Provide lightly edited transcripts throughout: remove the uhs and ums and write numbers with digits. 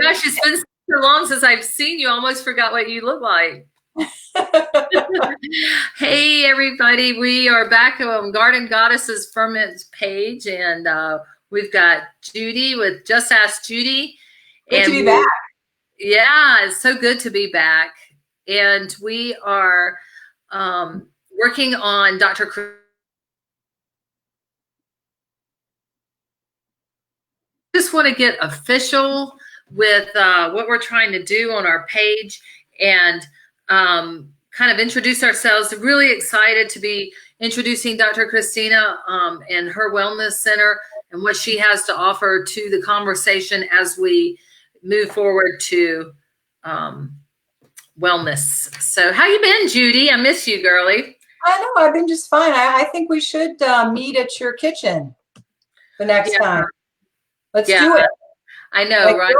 gosh, it's been so long since I've seen you. I almost forgot what you look like. Hey, everybody. We are back on Garden Goddess's Ferments page, and we've got Judy with Just Ask Judy. Good to be back. Yeah, it's so good to be back. And we are working on Dr. Just want to get official with what we're trying to do on our page and kind of introduce ourselves. Really excited to be introducing Dr. Cristina and her wellness center and what she has to offer to the conversation as we move forward to wellness. So how you been, Judy? I miss you, girlie. I know, I've been just fine. I think we should meet at your kitchen the next time. Let's do it. I know, like, right?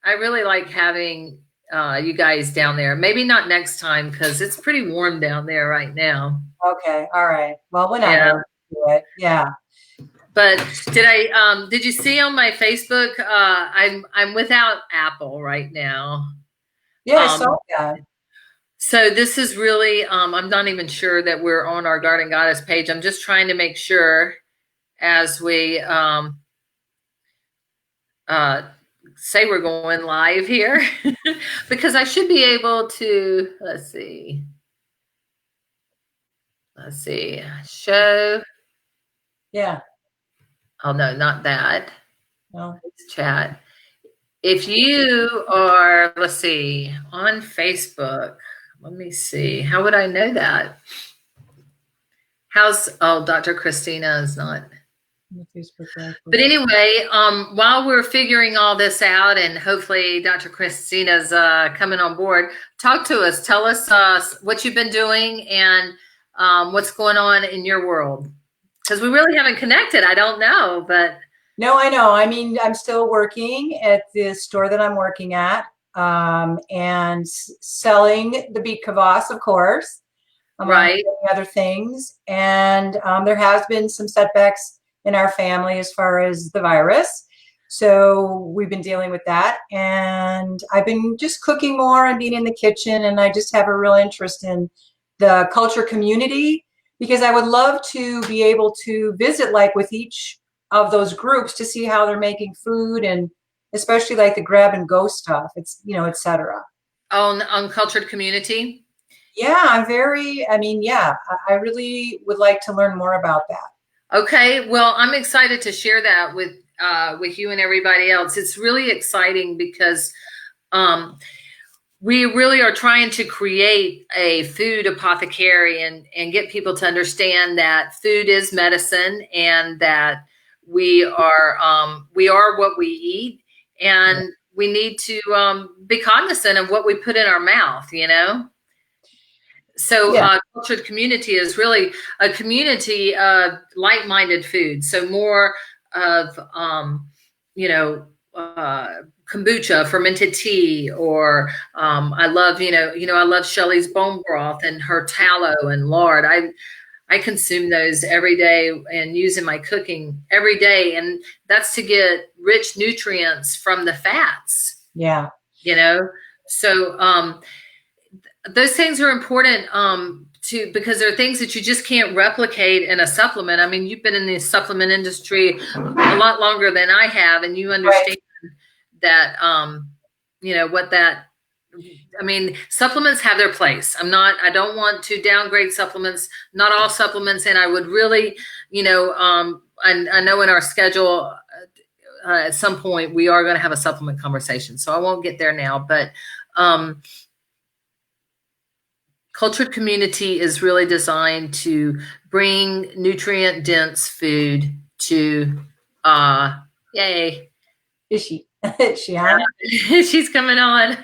I really like having you guys down there. Maybe not next time because it's pretty warm down there right now. Okay, all right. Well, whenever. Yeah. Yeah. But did you see on my Facebook? I'm without Apple right now. Yeah, I saw that. So this is really I'm not even sure that we're on our Garden Goddess page. I'm just trying to make sure as we say we're going live here because I should be able to, let's see, show. Yeah. Oh, no, not that. No. It's chat. If you are, let's see, on Facebook, let me see. How would I know that? Dr. Cristina is not. But anyway, while we're figuring all this out and hopefully Dr. Cristina's coming on board, talk to us. Tell us what you've been doing and what's going on in your world. Because we really haven't connected. I don't know, but. No, I know. I mean, I'm still working at the store that I'm working at and selling the beet kvass, of course. Right. Other things. And there has been some setbacks in our family as far as the virus. So we've been dealing with that. And I've been just cooking more and being in the kitchen. And I just have a real interest in the culture community because I would love to be able to visit like with each of those groups to see how they're making food and especially like the grab and go stuff. It's, et cetera. On cultured community? Yeah, I really would like to learn more about that. Okay, well, I'm excited to share that with you and everybody else. It's really exciting because we really are trying to create a food apothecary and get people to understand that food is medicine and that we are what we eat and we need to be cognizant of what we put in our mouth, So cultured community is really a community of like-minded food. So more of, kombucha, fermented tea, or I love, I love Shelley's bone broth and her tallow and lard. I consume those every day and use in my cooking every day. And that's to get rich nutrients from the fats. Yeah. So, those things are important because there are things that you just can't replicate in a supplement. I mean, you've been in the supplement industry a lot longer than I have, and you understand that, supplements have their place. I don't want to downgrade supplements, not all supplements. And I would really, I know in our schedule at some point we are going to have a supplement conversation. So I won't get there now, but cultured community is really designed to bring nutrient-dense food to, yay. Is she on? She's coming on.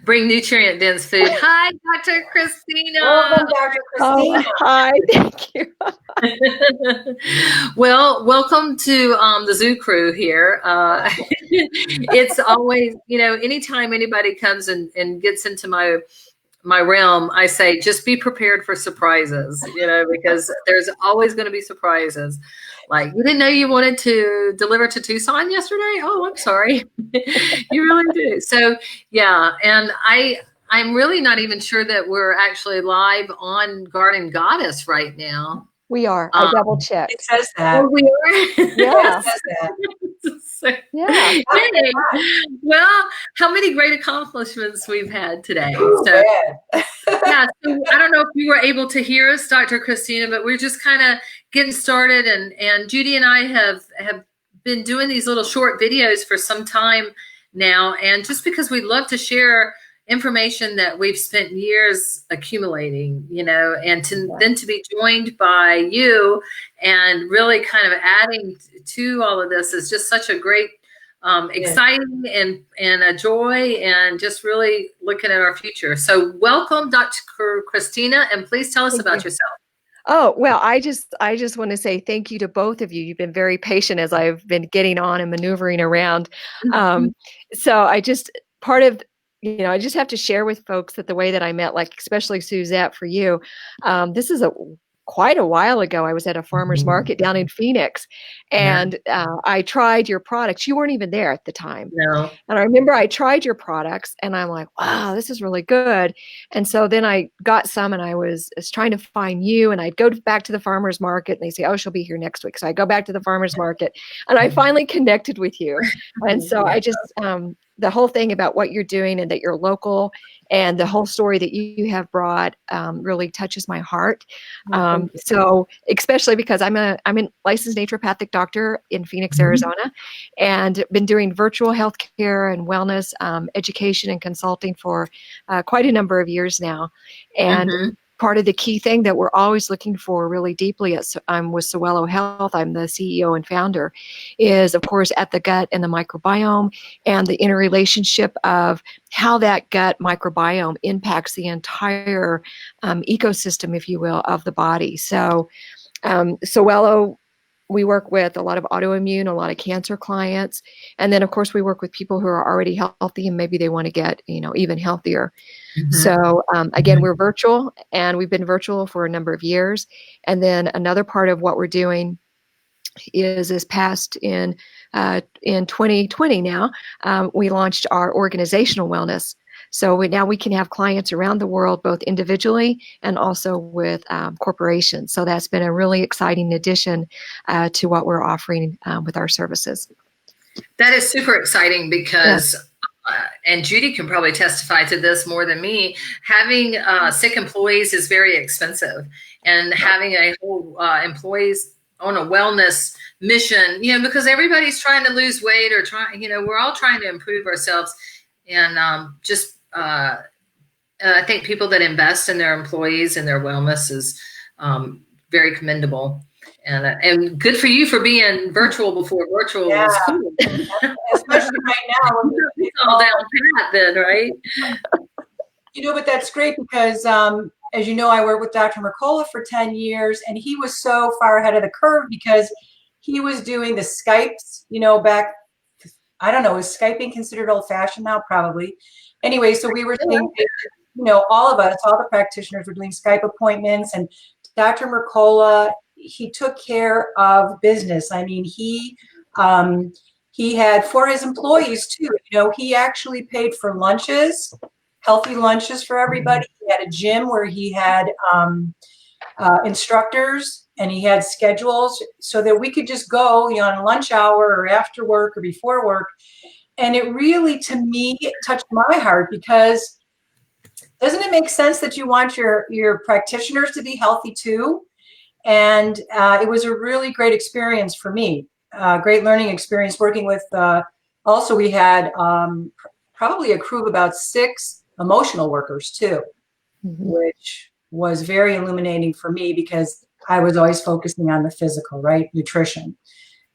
Bring nutrient-dense food. Hi, Dr. Cristina. Welcome, Dr. Cristina. Oh, hi, thank you. Well, welcome to the Zoo Crew here. It's always, anytime anybody comes and gets into my realm, I say, just be prepared for surprises, because there's always going to be surprises. Like, you didn't know you wanted to deliver to Tucson yesterday? Oh, I'm sorry. You really do. So yeah, and I'm really not even sure that we're actually live on Garden Goddess right now. We are. I double It checked. says that. Oh, we are? Yeah. It says that. So, Yeah. yay. Well, how many great accomplishments we've had today. Ooh, So man. yeah, so I don't know if you were able to hear us, Dr. Cristina, but we're just kind of getting started, and Judy and I have been doing these little short videos for some time now, and just because we love to share information that we've spent years accumulating, and then to be joined by you and really kind of adding to all of this is just such a great exciting and a joy, and just really looking at our future. So welcome, Dr. Cristina, and please tell us about yourself. Oh, well, I just want to say thank you to both of you. You've been very patient as I've been getting on and maneuvering around. So I just I just have to share with folks that the way that I met, like especially Suzette, for you, this is quite a while ago. I was at a farmer's market down in Phoenix, and I tried your products. You weren't even there at the time. No. And I remember I tried your products, and I'm like, wow, this is really good. And so then I got some, and I was trying to find you, and I'd go back to the farmer's market, and they say, oh, she'll be here next week. So I go back to the farmer's market, and I finally connected with you. And so I just, the whole thing about what you're doing and that you're local and the whole story that you have brought really touches my heart. So especially because I'm a licensed naturopathic doctor in Phoenix, Arizona, and been doing virtual healthcare and wellness education and consulting for quite a number of years now. And part of the key thing that we're always looking for really deeply with Sewello Health, I'm the CEO and founder, is of course at the gut and the microbiome and the interrelationship of how that gut microbiome impacts the entire ecosystem, if you will, of the body. So Sewello, we work with a lot of autoimmune, a lot of cancer clients. And then of course we work with people who are already healthy and maybe they want to get, even healthier. So again, we're virtual, and we've been virtual for a number of years. And then another part of what we're doing is this past in 2020 now, we launched our organizational wellness. So now we can have clients around the world, both individually and also with corporations. So that's been a really exciting addition to what we're offering with our services. That is super exciting because, and Judy can probably testify to this more than me, having sick employees is very expensive. And having a whole employees on a wellness mission, because everybody's trying to lose weight or we're all trying to improve ourselves. And I think people that invest in their employees and their wellness is very commendable. And good for you for being virtual before virtual was cool. Especially right now. It's all down pat then, right? But that's great because, as you know, I worked with Dr. Mercola for 10 years, and he was so far ahead of the curve because he was doing the Skypes, back, I don't know, is Skyping considered old-fashioned now? Probably. Anyway, so we were seeing, all of us, all the practitioners were doing Skype appointments, and Dr. Mercola, he took care of business. I mean, he had, for his employees too, he actually paid for lunches, healthy lunches for everybody. He had a gym where he had instructors, and he had schedules so that we could just go, on lunch hour or after work or before work. And it really, to me, touched my heart because doesn't it make sense that you want your practitioners to be healthy too? And it was a really great experience for me, great learning experience working with, also we had probably a crew of about 6 emotional workers too, which was very illuminating for me because I was always focusing on the physical, right? Nutrition.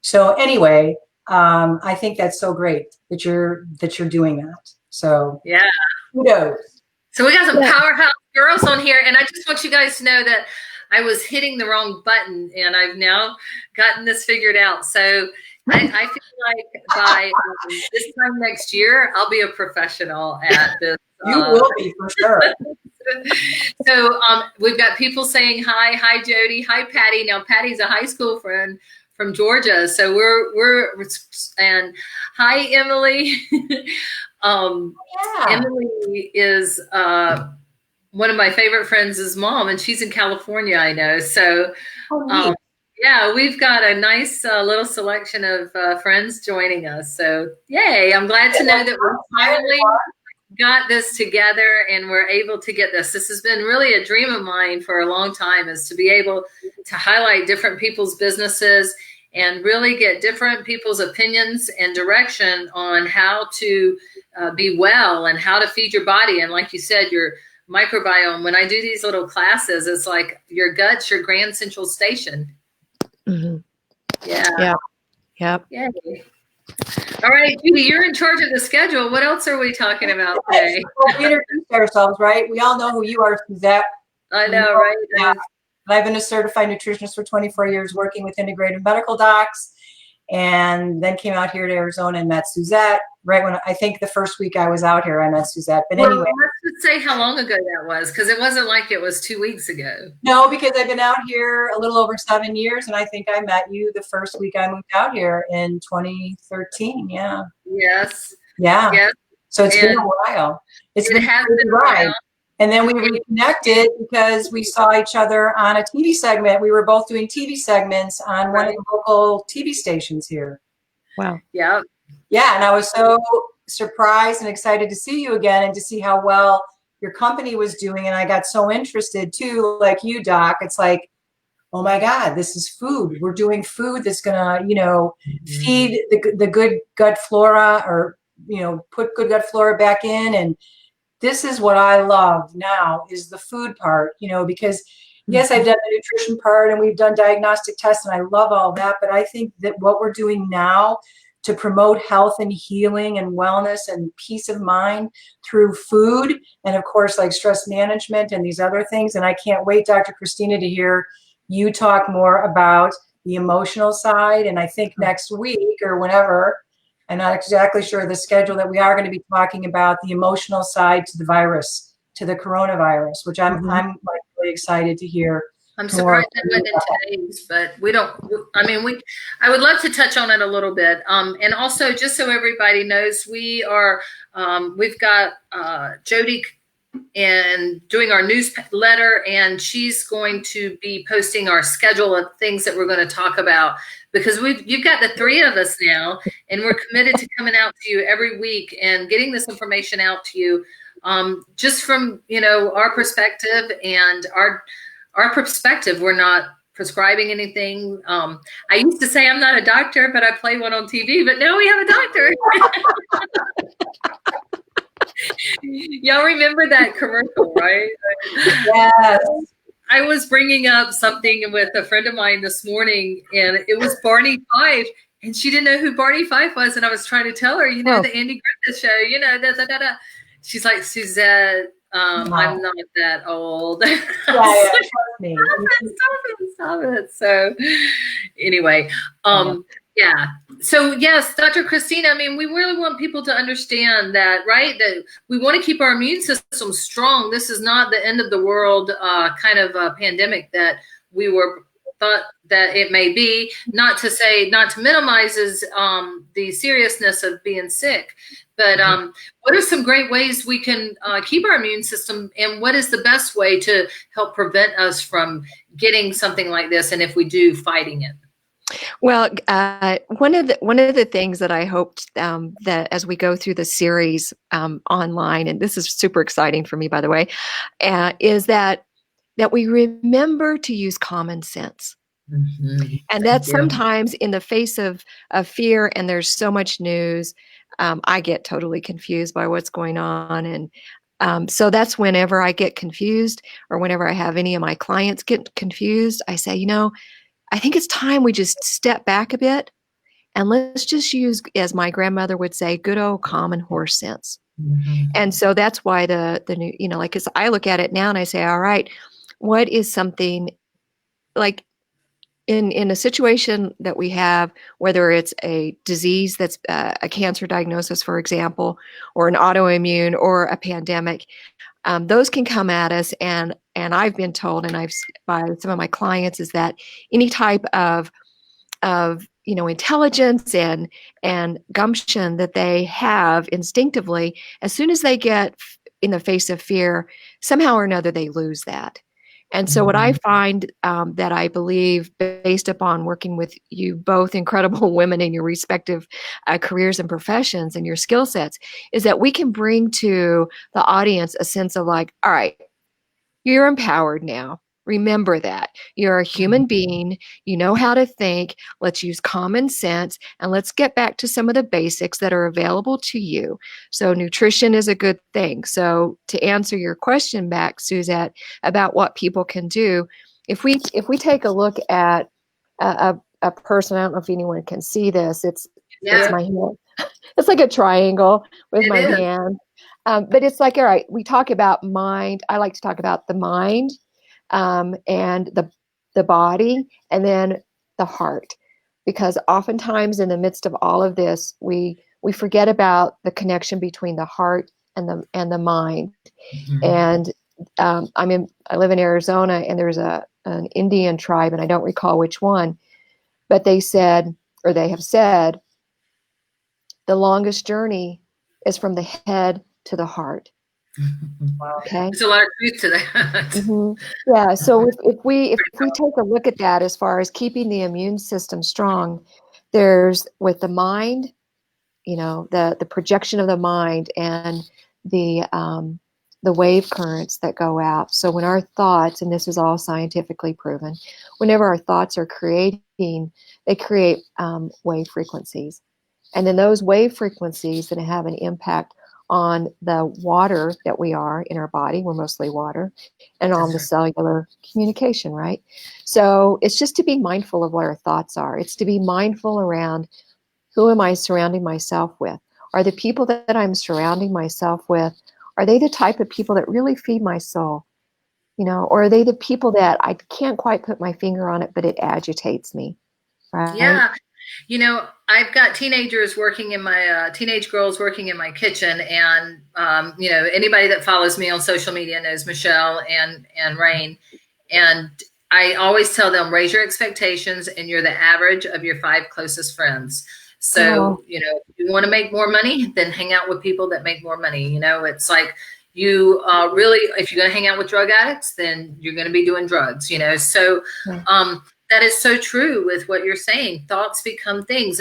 So anyway, I think that's so great that you're doing that. So yeah, kudos. So we got some powerhouse girls on here, and I just want you guys to know that I was hitting the wrong button, and I've now gotten this figured out. So I feel like by this time next year, I'll be a professional at this. You will be for sure. So we've got people saying hi, Jody, hi Patty. Now Patty's a high school friend from Georgia. So and hi, Emily. Yeah. Emily is one of my favorite friends' mom, and she's in California, I know. So, Oh, neat. yeah, we've got a nice little selection of friends joining us. So, yay! I'm glad to know that we finally got this together and we're able to get this. This has been really a dream of mine for a long time, is to be able to highlight different people's businesses and really get different people's opinions and direction on how to be well and how to feed your body. And like you said, your microbiome, when I do these little classes, it's like your gut's your grand central station. Mm-hmm. Yeah. Yep. Yay. All right, Judy, you're in charge of the schedule. What else are we talking about today? Well, we introduced ourselves, right? We all know who you are, Suzette. I know, right? Yeah. I've been a certified nutritionist for 24 years, working with integrative medical docs, and then came out here to Arizona and met Suzette. Right when I think the first week I was out here, I met Suzette. But anyway, let's just say how long ago that was, because it wasn't like it was 2 weeks ago. No, because I've been out here a little over 7 years, and I think I met you the first week I moved out here in 2013. Yeah. Yes. Yeah. Yes. So it's been a while. It has been a while. And then we reconnected because we saw each other on a TV segment. We were both doing TV segments on one of the local TV stations here. Wow. Yeah. Yeah, and I was so surprised and excited to see you again and to see how well your company was doing. And I got so interested too, like you, Doc. It's like, oh my God, this is food. We're doing food that's gonna, feed the good gut flora, or put good gut flora back in. And this is what I love now, is the food part, because yes, I've done the nutrition part and we've done diagnostic tests and I love all that. But I think that what we're doing now to promote health and healing and wellness and peace of mind through food, and of course, like stress management and these other things. And I can't wait, Dr. Cristina, to hear you talk more about the emotional side. And I think next week or whenever, I'm not exactly sure the schedule, that we are going to be talking about the emotional side to the virus, to the coronavirus, which I'm like really excited to hear. I'm surprised it went in today's, but I would love to touch on it a little bit. And also, just so everybody knows, we've got Jody and doing our newsletter, and she's going to be posting our schedule of things that we're going to talk about, because you've got the three of us now, and we're committed to coming out to you every week and getting this information out to you, just from our perspective and our perspective. We're not prescribing anything. I used to say I'm not a doctor, but I play one on TV, but now we have a doctor. Y'all remember that commercial, right? Yes. I was bringing up something with a friend of mine this morning, and it was Barney Fife, and she didn't know who Barney Fife was, and I was trying to tell her, the Andy Griffith show, da, da, da, da. She's like, Suzette, I'm not that old. Yeah, trust me. Stop it. So anyway, yeah. So yes, Dr. Cristina, we really want people to understand that, right? That we want to keep our immune system strong. This is not the end of the world kind of a pandemic that we thought that it may be. Not to minimize the seriousness of being sick, but what are some great ways we can keep our immune system, and what is the best way to help prevent us from getting something like this, and if we do, fighting it? Well, one of the things that I hoped that as we go through the series online, and this is super exciting for me, by the way, is that we remember to use common sense. Mm-hmm. And that sometimes in the face of fear, and there's so much news, I get totally confused by what's going on. And so that's whenever I get confused, or whenever I have any of my clients get confused, I say, I think it's time we just step back a bit and let's just use, as my grandmother would say, good old common horse sense. Mm-hmm. And so that's why the new, because I look at it now and I say, all right, what is something like in a situation that we have, whether it's a disease that's a cancer diagnosis, for example, or an autoimmune or a pandemic, those can come at us, and I've been told, and by some of my clients, is that any type of of intelligence and gumption that they have instinctively, as soon as they get in the face of fear, somehow or another they lose that. And so what I find that I believe, based upon working with you both incredible women in your respective careers and professions and your skill sets, is that we can bring to the audience a sense of like, all right, you're empowered now. Remember that. You're a human being. You know how to think. Let's use common sense and let's get back to some of the basics that are available to you. So nutrition is a good thing. So to answer your question back, Suzette, about what people can do, if we take a look at a person, I don't know if anyone can see this. It's my hand. It's like a triangle with my hand. But it's like, all right, we talk about mind. I like to talk about the mind and the body, and then the heart, because oftentimes in the midst of all of this, we forget about the connection between the heart and the mind. And I live in Arizona, and there's an Indian tribe, and I don't recall which one, but they have said, the longest journey is from the head to the heart. Wow. Okay. There's a lot of truth to that. Mm-hmm. Yeah. So if we take a look at that, as far as keeping the immune system strong, there's with the mind, the projection of the mind and the wave currents that go out. So when our thoughts, and this is all scientifically proven, whenever our thoughts are creating, they create wave frequencies. And then those wave frequencies that have an impact on the water that we are in our body, we're mostly water, and on the cellular communication, right? So it's just to be mindful of what our thoughts are. It's to be mindful around, who am I surrounding myself with? Are the people that I'm surrounding myself with, are they the type of people that really feed my soul? Or are they the people that I can't quite put my finger on it, but it agitates me, right? Yeah. I've got teenagers working in my teenage girls working in my kitchen, and anybody that follows me on social media knows Michelle and Rain, and I always tell them, raise your expectations, and you're the average of your 5 closest friends. So if you want to make more money, then hang out with people that make more money. It's like you really, if you're going to hang out with drug addicts, then you're going to be doing drugs. So. That is so true with what you're saying. Thoughts become things.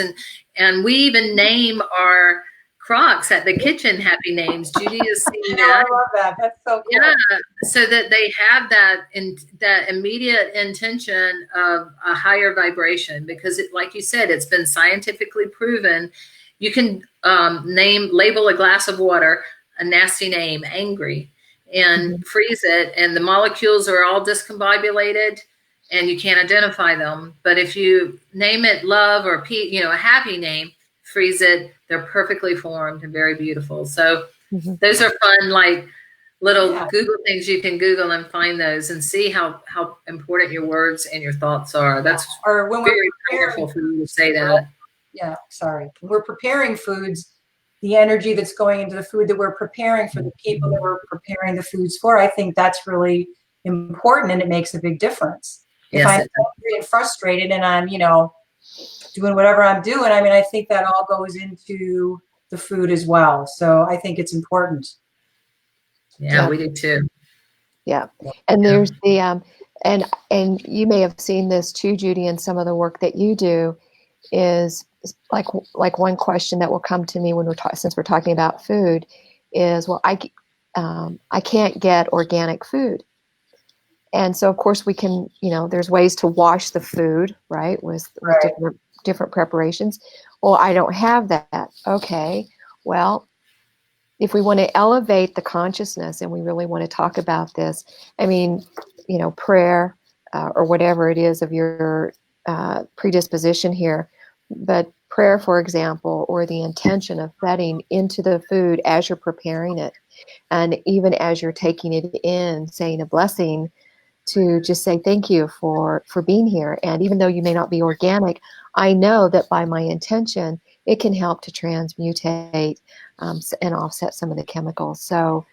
And we even name our Crocs at the kitchen happy names. Judy has seen that. I love that. That's so cool. Yeah, so that they have that immediate intention of a higher vibration, because like you said, it's been scientifically proven. You can label a glass of water a nasty name, angry, and freeze it, and the molecules are all discombobulated, and you can't identify them. But if you name it love or a happy name, freeze it, they're perfectly formed and very beautiful. So those are fun, like little Google things you can Google and find those and see how important your words and your thoughts are. That's very powerful for you to say that. Yeah, sorry. When we're preparing foods, the energy that's going into the food that we're preparing for the people that we're preparing the foods for, I think that's really important, and it makes a big difference. If I'm angry and frustrated and I'm, doing whatever I'm doing, I think that all goes into the food as well. So I think it's important. Yeah, we do too. Yeah. And there's the, and you may have seen this too, Judy, in some of the work that you do, is like one question that will come to me when since we're talking about food is, well, I can't get organic food. And so, of course, we can, there's ways to wash the food, right, with different preparations. Well, I don't have that. Okay, well, if we want to elevate the consciousness and we really want to talk about this, prayer or whatever it is of your predisposition here, but prayer, for example, or the intention of setting into the food as you're preparing it, and even as you're taking it in, saying a blessing, to just say thank you for being here. And even though you may not be organic, I know that by my intention, it can help to transmutate and offset some of the chemicals. So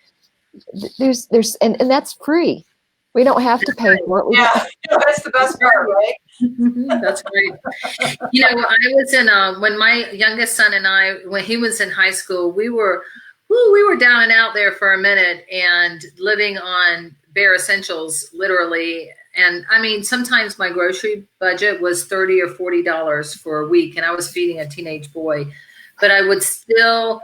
there's and that's free. We don't have to pay for it. We Yeah, that's the best part, right? That's great. You know, I was in when my youngest son and I, when he was in high school, we were down and out there for a minute and living on bare essentials, literally. And I mean, sometimes my grocery budget was $30 or $40 for a week, and I was feeding a teenage boy. But I would still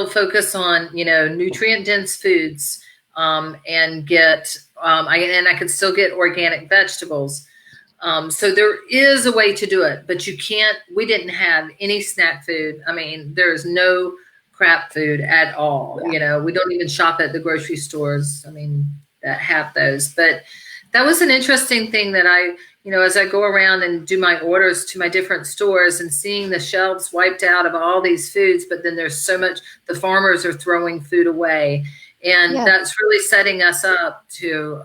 focus on, you know, nutrient dense foods, and get I could still get organic vegetables. So there is a way to do it, but we didn't have any snack food. I mean, there's no crap food at all. Yeah. You know, we don't even shop at the grocery stores, I mean, that have those. But that was an interesting thing that you know, as I go around and do my orders to my different stores and seeing the shelves wiped out of all these foods, but then there's so much, the farmers are throwing food away. And that's really setting us up to,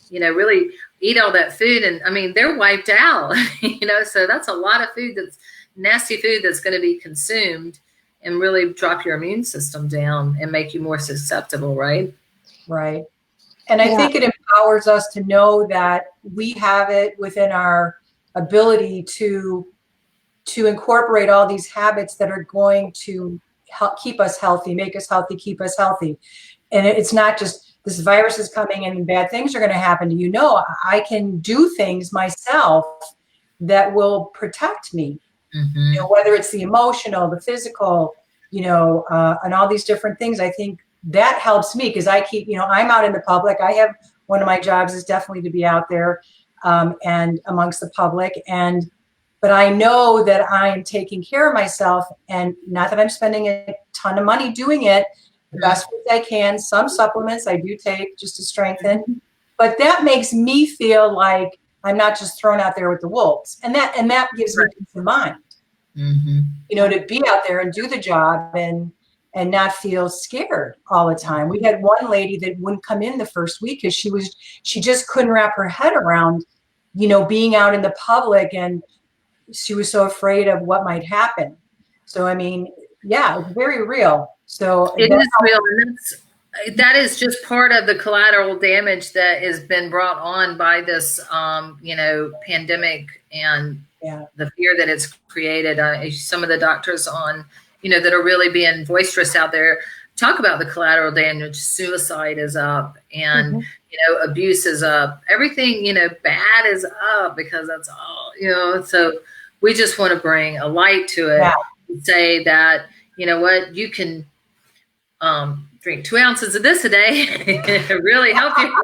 you know, really eat all that food. And I mean, they're wiped out, you know, so that's a lot of food, that's nasty food that's going to be consumed and really drop your immune system down and make you more susceptible, right? Right. And I think it empowers us to know that we have it within our ability to incorporate all these habits that are going to help keep us healthy, make us healthy, keep us healthy. And it's not just this virus is coming and bad things are going to happen to you. No, I can do things myself that will protect me. You know, whether it's the emotional, the physical, you know, and all these different things. I think that helps me because I keep, you know, I'm out in the public. I have, one of my jobs is definitely to be out there and amongst the public. But I know that I'm taking care of myself, and not that I'm spending a ton of money doing it, the best ways I can. Some supplements I do take just to strengthen, but that makes me feel like I'm not just thrown out there with the wolves. And that gives me peace of mind, you know, to be out there and do the job and not feel scared all the time. We had one lady that wouldn't come in the first week because she just couldn't wrap her head around, you know, being out in the public, and she was so afraid of what might happen. So, I mean, yeah, it's very real. So it is real. And that is just part of the collateral damage that has been brought on by this, you know, pandemic and the fear that it's created. Some of the doctors on, you know, that are really being boisterous out there talk about the collateral damage. Suicide is up, and you know, abuse is up. Everything, you know, bad is up because that's all, you know. So we just want to bring a light to it and say that, you know what, you can drink 2 ounces of this a day. It really help you.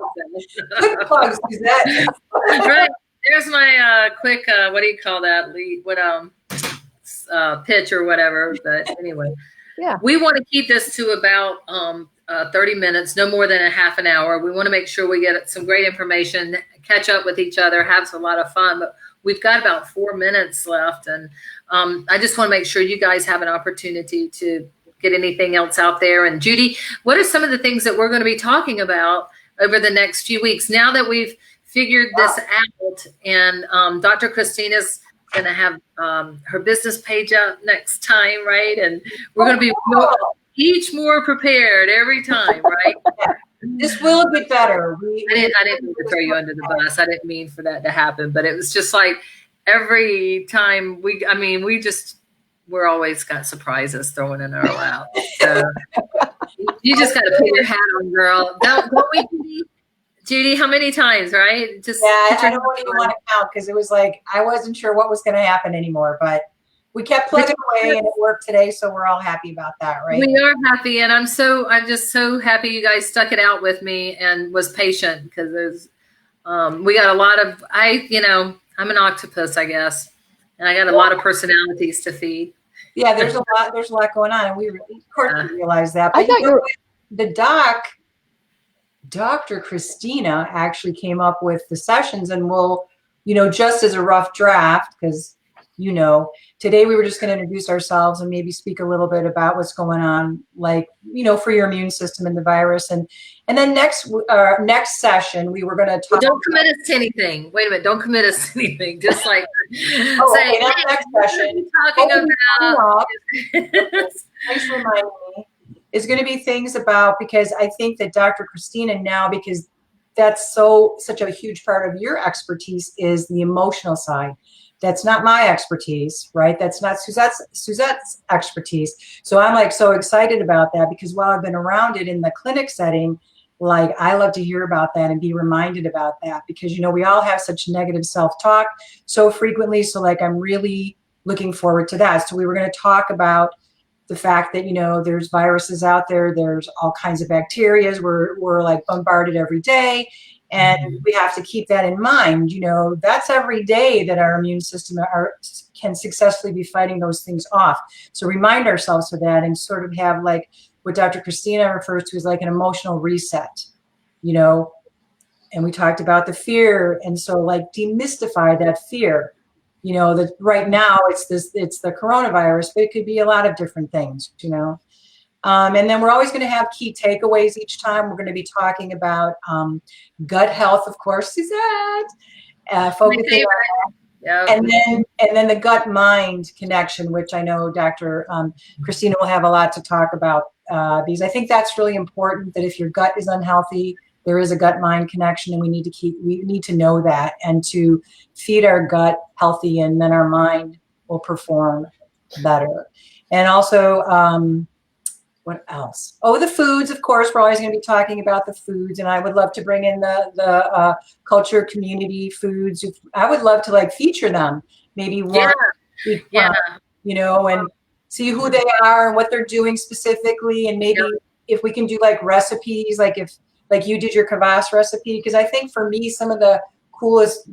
Good plugs, Suzette. Right. There's my quick, what do you call that? Pitch or whatever. But anyway, we want to keep this to about 30 minutes, no more than a half an hour. We want to make sure we get some great information, catch up with each other, have a lot of fun. But we've got about 4 minutes left. And I just want to make sure you guys have an opportunity to get anything else out there. And Judy, what are some of the things that we're going to be talking about over the next few weeks now that we've figured this out? And Dr. Christina's going to have her business page up next time, right? And we're going to be each more prepared every time, right? This will get better. I didn't mean to throw you under the bus. I didn't mean for that to happen, but it was just like every time we're always got surprises thrown in our lap. So you just got to put your hat on, girl. Don't we, Judy? How many times, right? Just I don't even want to count because it was like I wasn't sure what was going to happen anymore, but we kept plugging away and it worked today, so we're all happy about that, right? We are happy, and I'm just so happy you guys stuck it out with me and was patient because there's we got a lot of I'm an octopus, I guess, and I got a lot of personalities to feed. Yeah, there's a lot going on, and we of course we realize that. But the Dr. Cristina actually came up with the sessions, and we'll, just as a rough draft, because today we were just going to introduce ourselves and maybe speak a little bit about what's going on, like, for your immune system and the virus. And then next session, we were going to talk. Don't commit us to anything. Wait a minute. Don't commit us to anything. Just like say, next session, talking about. Thanks for reminding me. Is going to be things about, because I think that Dr. Cristina now, because that's such a huge part of your expertise is the emotional side. That's not my expertise, right? That's not Suzette's expertise. So I'm like so excited about that, because while I've been around it in the clinic setting, like I love to hear about that and be reminded about that, because, you know, we all have such negative self-talk so frequently. So like, I'm really looking forward to that. So we were going to talk about the fact that, you know, there's viruses out there, there's all kinds of bacteria, we're like bombarded every day. And we have to keep that in mind. You know, that's every day that our immune system can successfully be fighting those things off. So remind ourselves of that, and sort of have like what Dr. Cristina refers to as like an emotional reset, you know. And we talked about the fear. And so like demystify that fear. You know, that right now it's the coronavirus, but it could be a lot of different things, you know. And then we're always going to have key takeaways each time. We're going to be talking about gut health, of course, Suzette, focusing on that. And then the gut mind connection, which I know Dr. Cristina will have a lot to talk about, because I think that's really important, that if your gut is unhealthy, there is a gut mind connection, and we need to know that, and to feed our gut healthy, and then our mind will perform better. And also, what else? Oh, the foods, of course. We're always going to be talking about the foods, and I would love to bring in the culture community foods. I would love to like feature them, maybe one week, you know, and see who they are and what they're doing specifically, and maybe if we can do like recipes, like you did your kvass recipe, because I think for me some of the coolest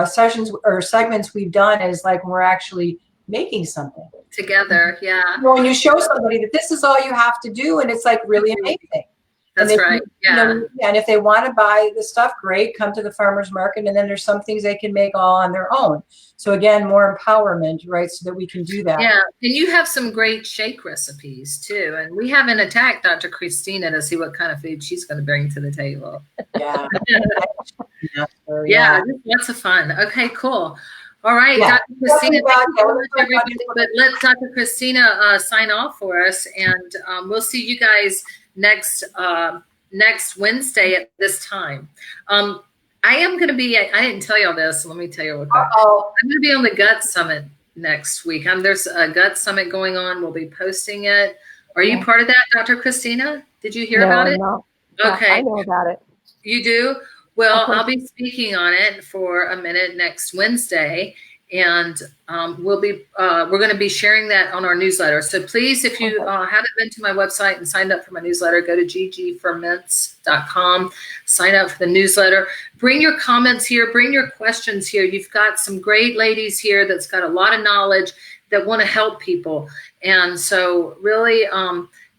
sessions or segments we've done is like when we're actually making something together. Yeah. You know, when you show somebody that this is all you have to do, and it's like really amazing. That's right. Yeah. You know, and if they want to buy the stuff, great, come to the farmer's market. And then there's some things they can make all on their own. So again, more empowerment, right? So that we can do that. Yeah. And you have some great shake recipes too. And we haven't attacked Dr. Cristina to see what kind of food she's going to bring to the table. Yeah. Yeah. Lots of fun. Okay, cool. All right, Dr. Cristina, thank you so much, everybody. But let Dr. Cristina sign off for us, and we'll see you guys next Wednesday at this time. I am going to be, I didn't tell you all this, so let me tell you real quick. I'm going to be on the Gut Summit next week. There's a Gut Summit going on. We'll be posting it. Are you part of that, Dr. Cristina? Did you hear about it? No. Okay. I know about it. You do? Well, I'll be speaking on it for a minute next Wednesday, and we're going to be sharing that on our newsletter. So please, if you haven't been to my website and signed up for my newsletter, go to ggferments.com, sign up for the newsletter. Bring your comments here, bring your questions here. You've got some great ladies here that's got a lot of knowledge that want to help people. And so really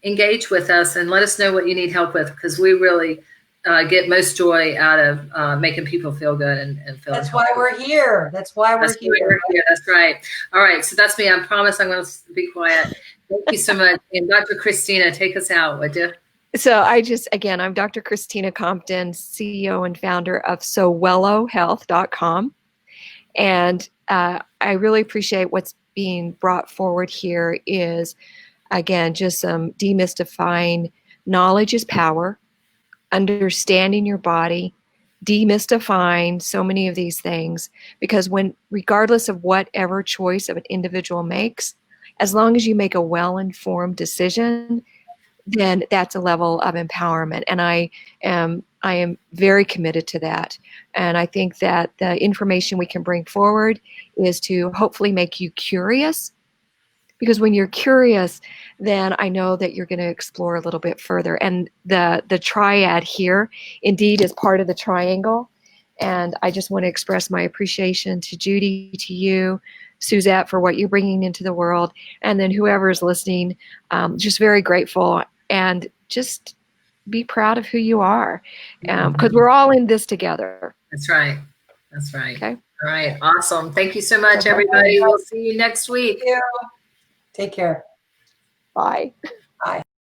engage with us and let us know what you need help with, because we really get most joy out of making people feel good and feel. That's why we're here. That's why we're here. That's right. All right. So that's me. I promise I'm going to be quiet. Thank you so much. And Dr. Cristina, take us out, would you? So I'm Dr. Cristina Compton, CEO and founder of sowellohealth.com. And I really appreciate what's being brought forward here is, again, just some demystifying knowledge is power, understanding your body, demystifying so many of these things, because regardless of whatever choice of an individual makes, as long as you make a well-informed decision, then that's a level of empowerment. And I am very committed to that. And I think that the information we can bring forward is to hopefully make you curious, because when you're curious, then I know that you're going to explore a little bit further. And the triad here indeed is part of the triangle. And I just want to express my appreciation to Judy, to you, Suzette, for what you're bringing into the world. And then whoever is listening, just very grateful, and just be proud of who you are, because we're all in this together. That's right. That's right. Okay. All right. Awesome. Thank you so much, everybody. We'll see you next week. Thank you. Take care. Bye. Bye.